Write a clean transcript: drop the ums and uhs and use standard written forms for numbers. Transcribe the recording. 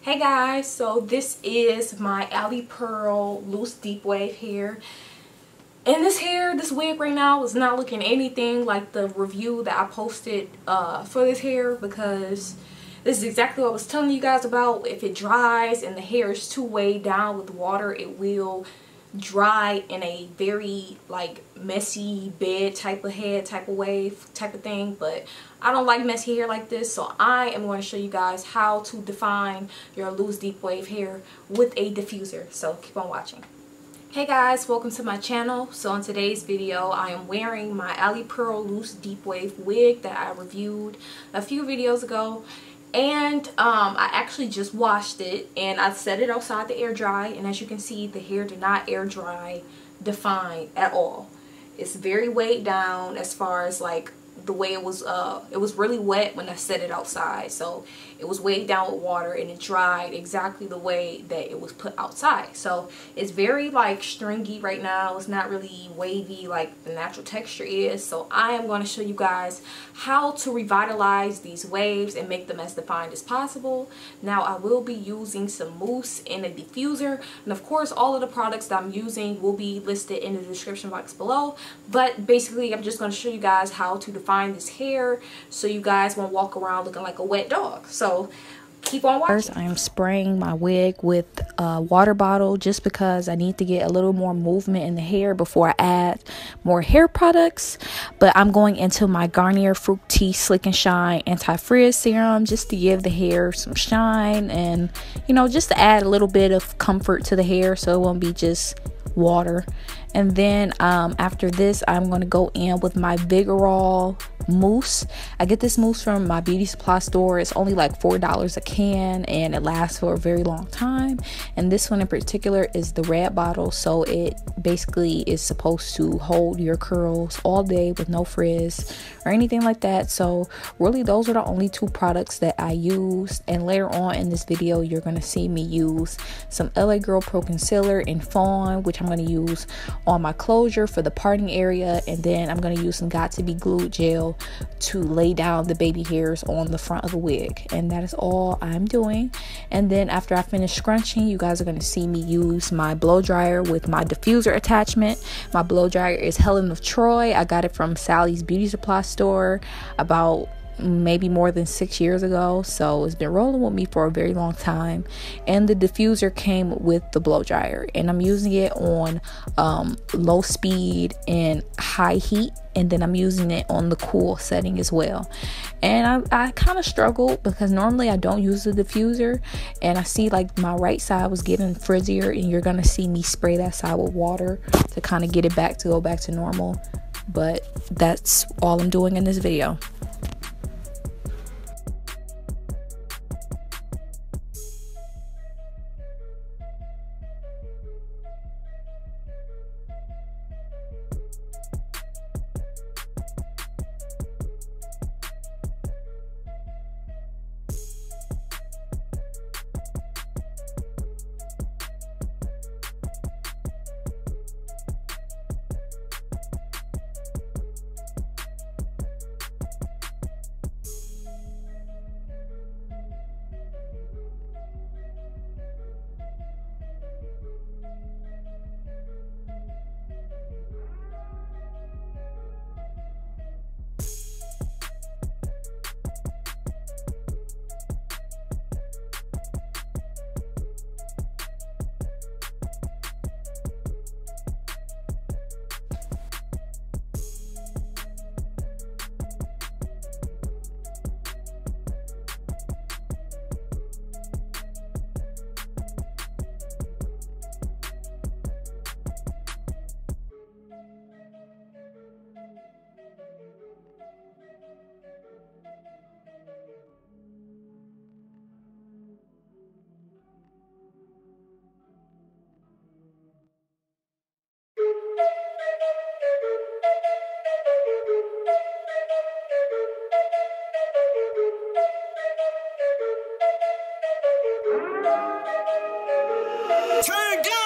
Hey guys, so this is my Alipearl loose deep wave hair. And this wig right now is not looking anything like the review that I posted for this hair, because this is exactly what I was telling you guys about. If it dries and the hair is too weighed down with water, it will dry in a very like messy bed type of head type of wave type of thing. But I don't like messy hair like this, so I am going to show you guys how to define your loose deep wave hair with a diffuser. So keep on watching. Hey guys, welcome to my channel. So in today's video I am wearing my Alipearl loose deep wave wig that I reviewed a few videos ago. And I actually just washed it and I set it outside to air dry, and as you can see, the hair did not air dry define at all. It's very weighed down as far as like the way it was really wet when I set it outside, so it was weighed down with water and it dried exactly the way that it was put outside. So it's very like stringy right now. It's not really wavy like the natural texture is. So I am going to show you guys how to revitalize these waves and make them as defined as possible. Now I will be using some mousse and a diffuser, and of course all of the products that I'm using will be listed in the description box below. But basically I'm just going to show you guys how to define this hair so you guys won't walk around looking like a wet dog. So keep on watching. First, I am spraying my wig with a water bottle just because I need to get a little more movement in the hair before I add more hair products. But I'm going into my Garnier Fructis Slick and Shine Anti-Frizz Serum just to give the hair some shine and, you know, just to add a little bit of comfort to the hair so it won't be just water. And then after this, I'm going to go in with my Vigorol mousse. I get this mousse from my beauty supply store. It's only like $4 a can and it lasts for a very long time. And this one in particular is the red bottle, so it basically is supposed to hold your curls all day with no frizz or anything like that. So really those are the only two products that I used. And later on in this video you're going to see me use some LA Girl Pro Concealer in Fawn, which I'm going to use on my closure for the parting area, and then I'm going to use some Got To Be Glued gel to lay down the baby hairs on the front of the wig. And that is all I'm doing. And then after I finish scrunching, you guys are going to see me use my blow dryer with my diffuser attachment. My blow dryer is Helen of Troy. I got it from Sally's beauty supply store about maybe more than 6 years ago, so it's been rolling with me for a very long time. And the diffuser came with the blow dryer, and I'm using it on low speed and high heat, and then I'm using it on the cool setting as well. And I kind of struggled because normally I don't use the diffuser, and I see like my right side was getting frizzier, and you're gonna see me spray that side with water to kind of get it back to go back to normal. But that's all I'm doing in this video. Turn down.